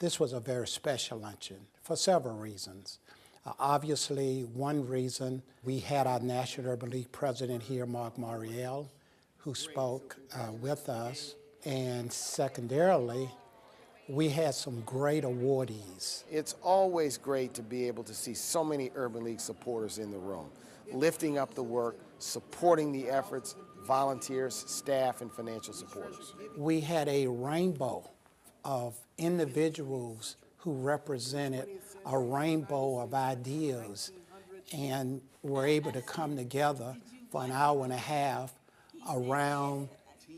This was a very special luncheon for several reasons. Obviously, one reason, we had our National Urban League president here, Mark Mariel, who spoke with us. And secondarily, we had some great awardees. It's always great to be able to see so many Urban League supporters in the room, lifting up the work, supporting the efforts, volunteers, staff, and financial supporters. We had a rainbow of individuals who represented a rainbow of ideas and were able to come together for an hour and a half around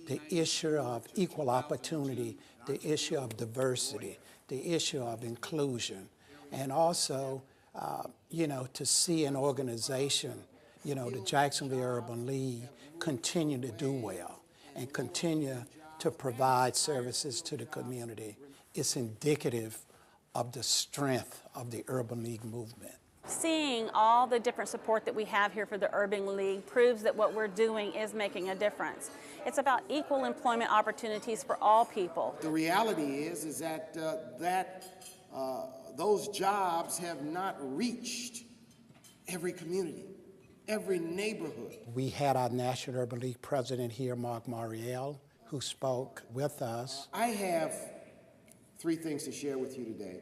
the issue of equal opportunity, the issue of diversity, the issue of inclusion, and also, to see an organization, the Jacksonville Urban League, continue to do well and continue to provide services to the community. It's indicative of the strength of the Urban League movement. Seeing all the different support that we have here for the Urban League proves that what we're doing is making a difference. It's about equal employment opportunities for all people. The reality is that those jobs have not reached every community, every neighborhood. We had our National Urban League president here, Mark Mariel, who spoke with us. I have 3 things to share with you today,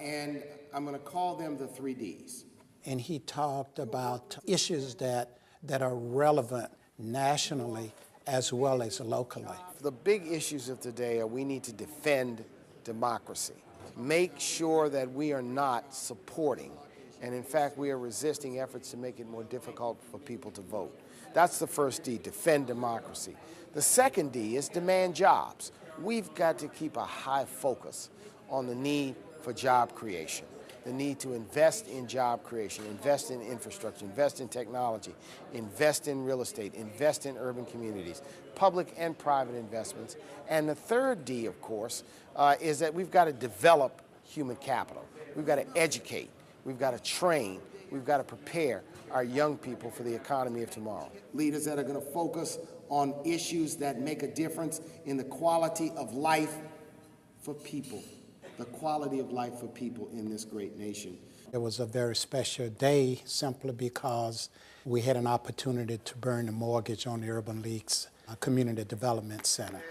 and I'm going to call them the 3 Ds. And he talked about issues that are relevant nationally as well as locally. The big issues of today are we need to defend democracy, make sure that we are not supporting, and in fact we are resisting efforts to make it more difficult for people to vote. That's the first D, defend democracy. The second D is demand jobs. We've got to keep a high focus on the need for job creation, the need to invest in job creation, invest in infrastructure, invest in technology, invest in real estate, invest in urban communities, public and private investments. And the third D, of course, is that we've got to develop human capital. We've got to educate, we've got to train, we've got to prepare our young people for the economy of tomorrow. Leaders that are going to focus on issues that make a difference in the quality of life for people. The quality of life for people in this great nation. It was a very special day simply because we had an opportunity to burn the mortgage on the Urban League's Community Development Center.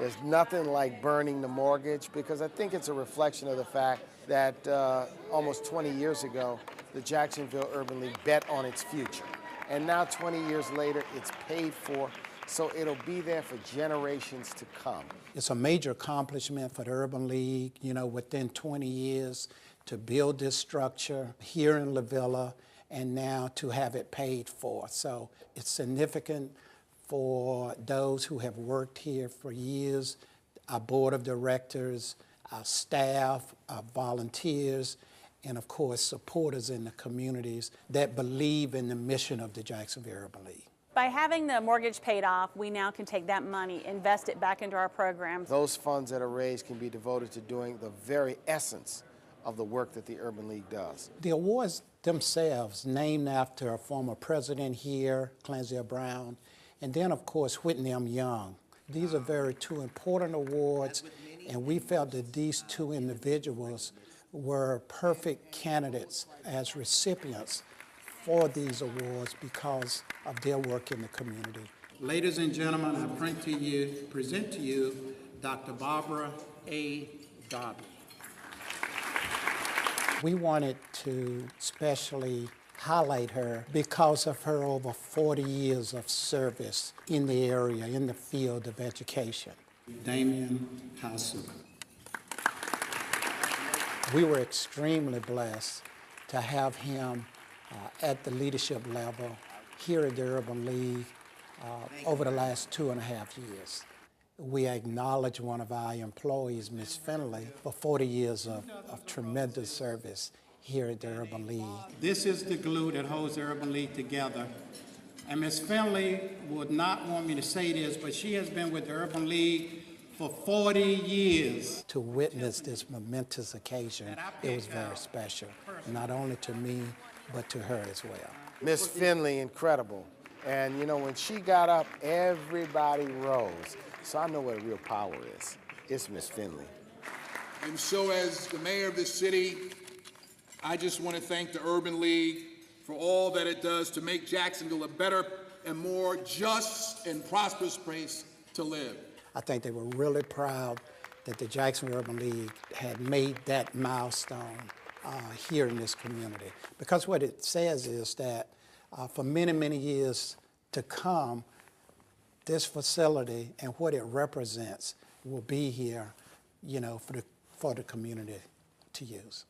There's nothing like burning the mortgage, because I think it's a reflection of the fact that almost 20 years ago, the Jacksonville Urban League bet on its future. And now 20 years later, it's paid for, so it'll be there for generations to come. It's a major accomplishment for the Urban League, within 20 years to build this structure here in La Villa and now to have it paid for. So it's significant for those who have worked here for years, our board of directors, our staff, our volunteers, and of course supporters in the communities that believe in the mission of the Jacksonville Urban League. By having the mortgage paid off, we now can take that money, invest it back into our programs. Those funds that are raised can be devoted to doing the very essence of the work that the Urban League does. The awards themselves, named after a former president here, Clancy Brown, and then of course Whitney M. Young. These are 2 important awards, and we felt that these 2 individuals were perfect candidates as recipients for these awards because of their work in the community. Ladies and gentlemen, I present to you Dr. Barbara A. Darby. We wanted to especially highlight her because of her over 40 years of service in the area, in the field of education. Damian Hassel. We were extremely blessed to have him at the leadership level here at the Urban League over the last 2.5 years. We acknowledge one of our employees, Ms. Finley, for 40 years of tremendous service here at the Urban League. This is the glue that holds the Urban League together. And Ms. Finley would not want me to say this, but she has been with the Urban League for 40 years. To witness this momentous occasion, it was very special, not only to me, but to her as well. Miss Finley, incredible. And you know, when she got up, everybody rose. So I know what real power is. It's Miss Finley. And so as the mayor of this city, I just want to thank the Urban League for all that it does to make Jacksonville a better and more just and prosperous place to live. I think they were really proud that the Jacksonville Urban League had made that milestone here in this community. Because what it says is that for many, many years to come, this facility and what it represents will be here, you know, for the community to use.